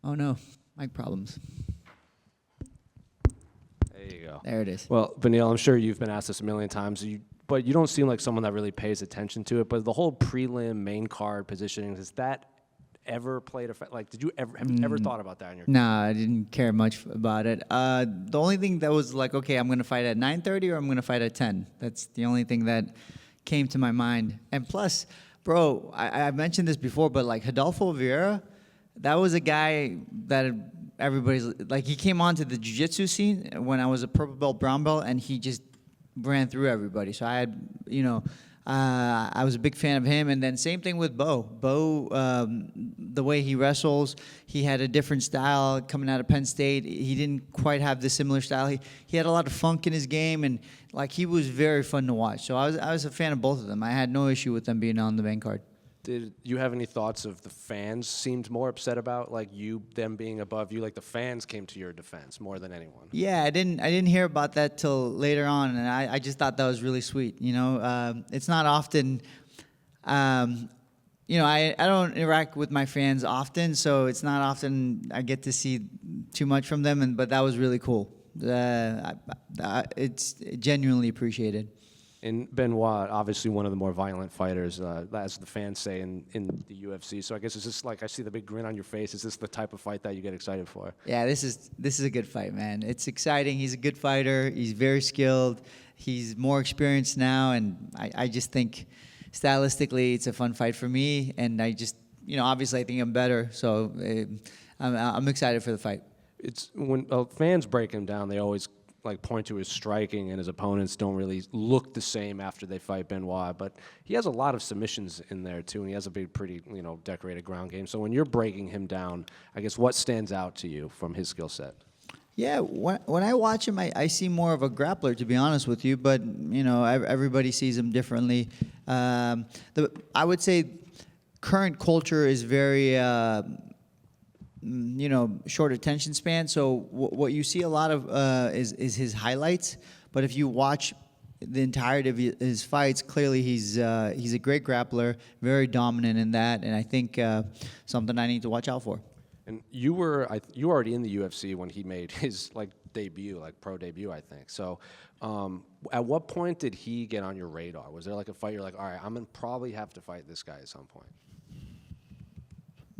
Oh no, mic problems. There you go. There it is. Well, Beneil, I'm sure you've been asked this a million times, but you don't seem like someone that really pays attention to it. But the whole prelim, main card positioning, has that ever played a like? Have you ever thought about that in your? Nah, I didn't care much about it. The only thing that was like, okay, I'm gonna fight at 9:30 or I'm gonna fight at 10. That's the only thing that came to my mind. And plus, bro, I mentioned this before, but like Rodolfo Vieira, that was a guy that everybody's like. He came onto the jiu-jitsu scene when I was a purple belt, brown belt, and he just ran through everybody. So I had, I was a big fan of him. And then same thing with Bo. The way he wrestles, he had a different style coming out of Penn State. He didn't quite have the similar style. He had a lot of funk in his game, and like he was very fun to watch. So I was a fan of both of them. I had no issue with them being on the main card. Did you have any thoughts of the fans seemed more upset about like them being above you? Like the fans came to your defense more than anyone. Yeah, I didn't hear about that till later on, and I just thought that was really sweet. It's not often. I don't interact with my fans often, so it's not often I get to see too much from them. But that was really cool. It's genuinely appreciated. And Benoit, obviously one of the more violent fighters, as the fans say in the UFC. So I guess it's just like I see the big grin on your face. Is this the type of fight that you get excited for? Yeah, this is a good fight, man. It's exciting. He's a good fighter. He's very skilled. He's more experienced now, and I just think stylistically it's a fun fight for me. And I just, obviously I think I'm better, so I'm excited for the fight. It's when fans break him down, they always like point to his striking, and his opponents don't really look the same after they fight Benoit. But he has a lot of submissions in there too, and he has a pretty decorated ground game. So when you're breaking him down, I guess what stands out to you from his skill set? Yeah, when I watch him, I see more of a grappler, to be honest with you. But everybody sees him differently. I would say current culture is very short attention span. So what you see a lot of is his highlights. But if you watch the entirety of his fights, clearly he's a great grappler, very dominant in that, and I think something I need to watch out for. And you were already in the UFC when he made his debut, pro debut, I think. So at what point did he get on your radar? Was there like a fight you're like, all right, I'm gonna probably have to fight this guy at some point?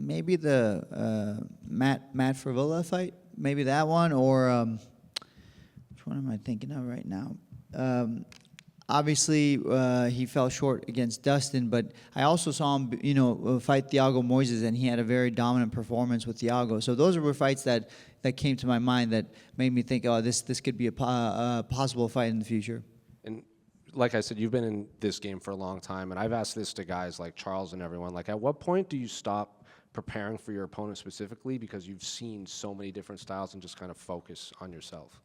Maybe the Matt Fravilla fight, maybe that one, or which one am I thinking of right now? Obviously, he fell short against Dustin, but I also saw him, fight Thiago Moises, and he had a very dominant performance with Thiago. So those were fights that came to my mind that made me think, oh, this could be a possible fight in the future. And like I said, you've been in this game for a long time, and I've asked this to guys like Charles and everyone. Like, at what point do you stop preparing for your opponent specifically because you've seen so many different styles and just kind of focus on yourself?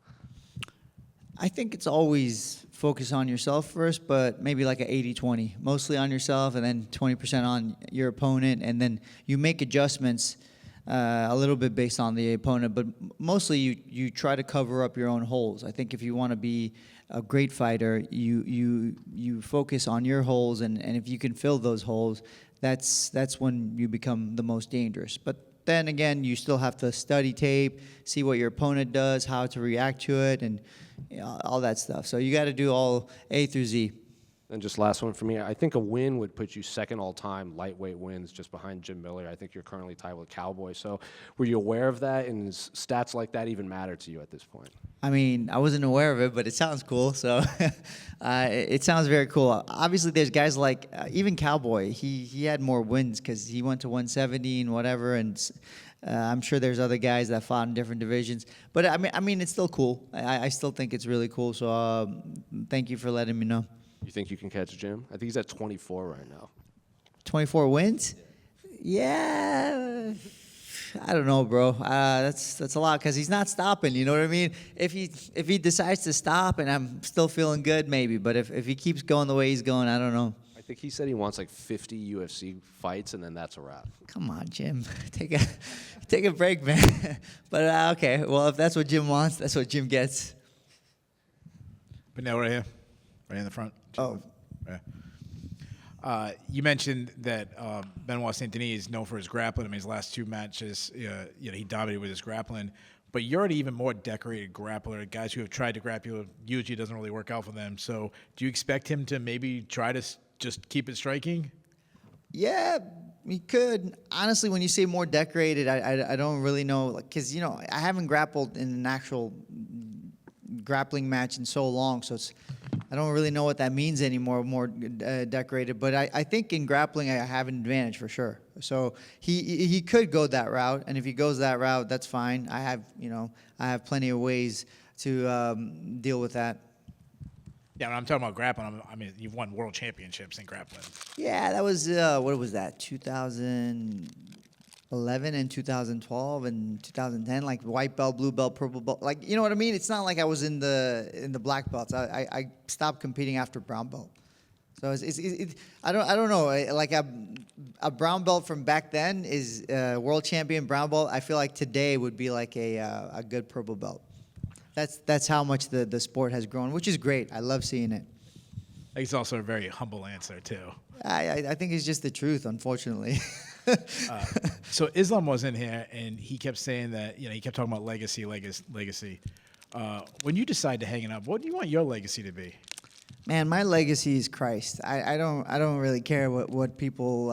I think it's always focus on yourself first, but maybe like an 80-20. Mostly on yourself and then 20% on your opponent, and then you make adjustments a little bit based on the opponent, but mostly you try to cover up your own holes. I think if you want to be a great fighter, you focus on your holes, and if you can fill those holes, that's when you become the most dangerous. But then again, you still have to study tape, see what your opponent does, how to react to it, and all that stuff. So you got to do all A through Z. And just last one for me, I think a win would put you second all-time lightweight wins, just behind Jim Miller. I think you're currently tied with Cowboy. So were you aware of that, and does stats like that even matter to you at this point? I mean, I wasn't aware of it, but it sounds cool. So it sounds very cool. Obviously, there's guys like even Cowboy. He had more wins because he went to 170 and whatever, and I'm sure there's other guys that fought in different divisions. But I mean, it's still cool. I still think it's really cool. So thank you for letting me know. You think you can catch Jim? I think he's at 24 right now. 24 wins? Yeah. I don't know, bro. That's a lot because he's not stopping. You know what I mean? If he decides to stop and I'm still feeling good, maybe. But if he keeps going the way he's going, I don't know. I think he said he wants like 50 UFC fights, and then that's a wrap. Come on, Jim. Take a break, man. But okay. Well, if that's what Jim wants, that's what Jim gets. Beneil right here, right in the front. Oh. Yeah. You mentioned that Benoit Saint Denis is known for his grappling. I mean, his last 2 matches, he dominated with his grappling. But you're an even more decorated grappler. Guys who have tried to grapple usually doesn't really work out for them. So do you expect him to maybe try to just keep it striking? Yeah, he could. Honestly, when you say more decorated, I don't really know. Because, I haven't grappled in an actual grappling match in so long. So I don't really know what that means anymore, more decorated. But I think in grappling, I have an advantage for sure. So he could go that route. And if he goes that route, that's fine. I have plenty of ways to deal with that. Yeah, when I'm talking about grappling, I mean, you've won world championships in grappling. Yeah, that was, what was that, 2011 and 2012 and 2010, like white belt, blue belt, purple belt. Like, you know what I mean? It's not like I was in the black belts. I stopped competing after brown belt. So I don't know. Like a brown belt from back then is world champion brown belt. I feel like today would be like a good purple belt. That's how much the sport has grown, which is great. I love seeing it. It's also a very humble answer, too. I think it's just the truth, unfortunately. So Islam was in here, and he kept saying that, he kept talking about legacy. When you decide to hang it up, what do you want your legacy to be? Man, my legacy is Christ. I don't really care what people,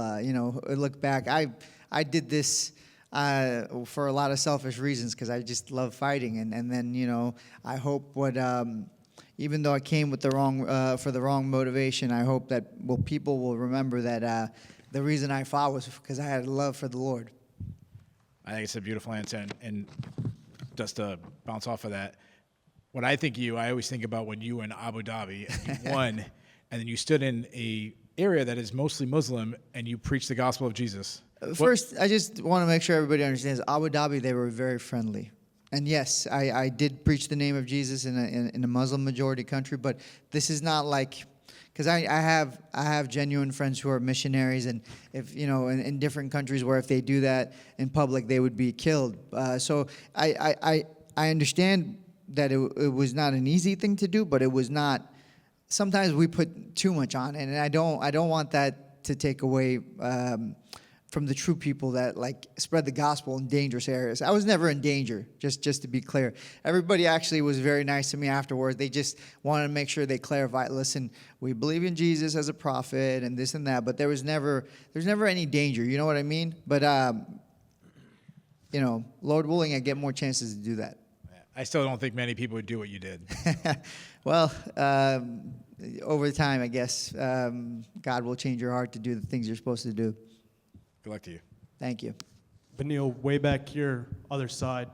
look back. I did this for a lot of selfish reasons because I just love fighting. And then, I hope even though I came with for the wrong motivation, I hope that people will remember that the reason I fought was because I had a love for the Lord. I think it's a beautiful answer. And just to bounce off of that, when I think of you, I always think about when you were in Abu Dhabi and you won, and then you stood in a area that is mostly Muslim, and you preached the gospel of Jesus. First, I just want to make sure everybody understands, Abu Dhabi, they were very friendly. And yes, I did preach the name of Jesus in a Muslim majority country, but this is not like, because I have genuine friends who are missionaries, and if in different countries where if they do that in public they would be killed. So I understand that it was not an easy thing to do, but it was not. Sometimes we put too much on it, and I don't want that to take away from the true people that spread the gospel in dangerous areas. I was never in danger, just to be clear. Everybody actually was very nice to me afterwards. They just wanted to make sure they clarified, listen, we believe in Jesus as a prophet and this and that, but there's never any danger, you know what I mean? But Lord willing, I get more chances to do that. I still don't think many people would do what you did. Well, over time, I guess, God will change your heart to do the things you're supposed to do. Good luck to you. Thank you. Beneil, way back here, other side.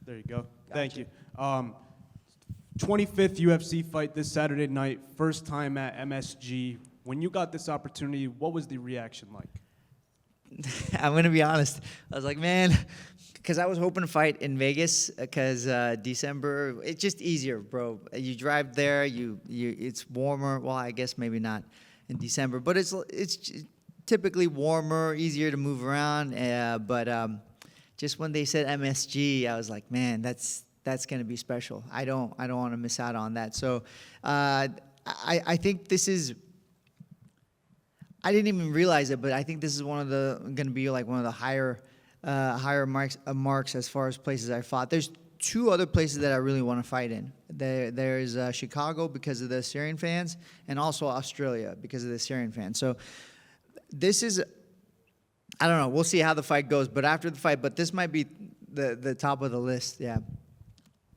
There you go. Thank you. 25th UFC fight this Saturday night, first time at MSG. When you got this opportunity, what was the reaction like? I'm going to be honest. I was like, man, because I was hoping to fight in Vegas because December, it's just easier, bro. You drive there, it's warmer. Well, I guess maybe not in December, but it's typically warmer, easier to move around. But just when they said MSG, I was like, man, that's going to be special. I don't want to miss out on that. So I think this is. I didn't even realize it, but I think this is going to be like one of the higher marks as far as places I fought. There's 2 other places that I really want to fight in. There's Chicago because of the Syrian fans, and also Australia because of the Syrian fans. So this is, I don't know. We'll see how the fight goes, but after the fight, but this might be the top of the list. Yeah.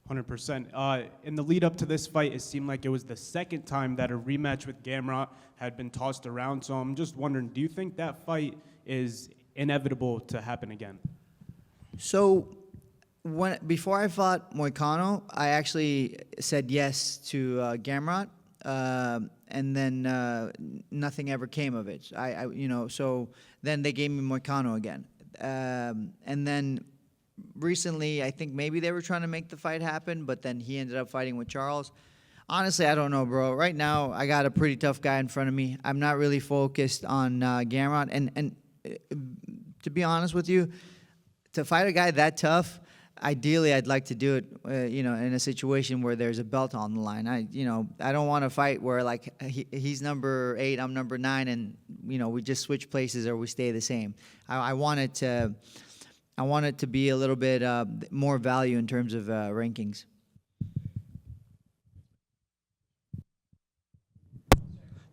100%. In the lead up to this fight, it seemed like it was the second time that a rematch with Gamrot had been tossed around. So I'm just wondering, do you think that fight is inevitable to happen again? So before I fought Moicano, I actually said yes to Gamrot, and then nothing ever came of it. So then they gave me Moicano again, and then. Recently, I think maybe they were trying to make the fight happen, but then he ended up fighting with Charles. Honestly, I don't know, bro. Right now, I got a pretty tough guy in front of me. I'm not really focused on Gamrot. And to be honest with you, to fight a guy that tough, ideally, I'd like to do it, in a situation where there's a belt on the line. I don't want to fight where like he's number 8, I'm number 9, and we just switch places or we stay the same. I want it to be a little bit more value in terms of rankings.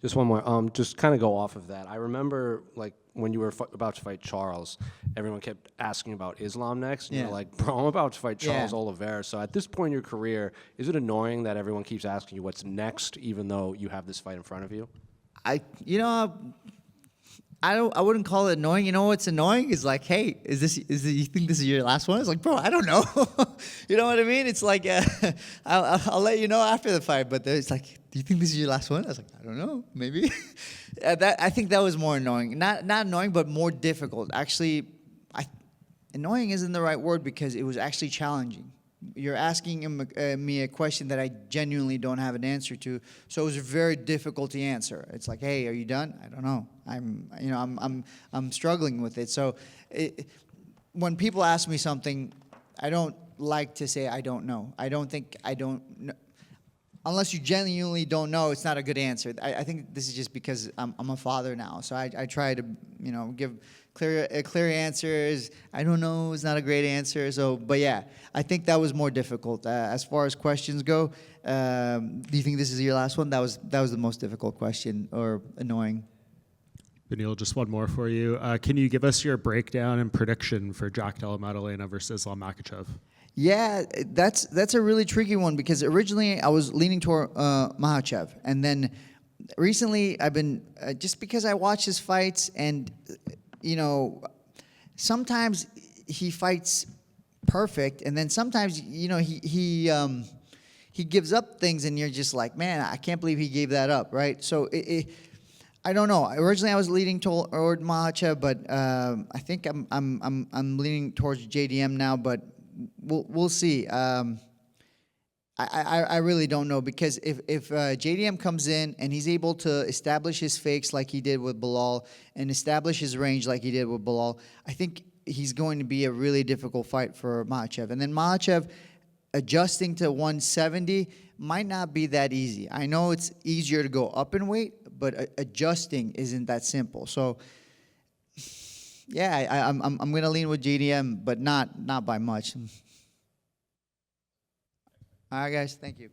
Just one more. Just kind of go off of that. I remember, like, when you were about to fight Charles, everyone kept asking about Islam next. And Yeah. you're like, bro, I'm about to fight Charles Yeah. Oliveira. So at this point in your career, is it annoying that everyone keeps asking you what's next, even though you have this fight in front of you? I wouldn't call it annoying. You know what's annoying is like, hey, you think this is your last one? It's like, bro, I don't know. You know what I mean? It's like, I'll let you know after the fight. But it's like, do you think this is your last one? I was like, I don't know, maybe. I think that was more annoying. Not annoying, but more difficult. Actually, annoying isn't the right word because it was actually challenging. You're asking me a question that I genuinely don't have an answer to, so it was very difficult to answer. It's like, hey, are you done? I don't know. I'm struggling with it. So, when people ask me something, I don't like to say I don't know. I don't think I don't know. Unless you genuinely don't know, it's not a good answer. I think this is just because I'm a father now, so I try to give clear answers. I don't know is not a great answer. So, but yeah, I think that was more difficult. As far as questions go, do you think this is your last one? That was the most difficult question or annoying. Beneil, just one more for you. Can you give us your breakdown and prediction for Jack Della Maddalena versus Islam Makhachev? Yeah, that's a really tricky one because originally I was leaning toward Makhachev, and then recently I've been just because I watch his fights, and sometimes he fights perfect, and then sometimes he gives up things, and you're just like, man, I can't believe he gave that up, right? So I don't know. Originally I was leaning toward Makhachev, but I think I'm leaning towards JDM now, but. We'll see. I really don't know because if JDM comes in and he's able to establish his fakes like he did with Belal and establish his range like he did with Belal, I think he's going to be a really difficult fight for Makhachev. And then Makhachev adjusting to 170 might not be that easy. I know it's easier to go up in weight, but adjusting isn't that simple. So. Yeah, I'm gonna lean with JDM, but not by much. All right, guys, thank you.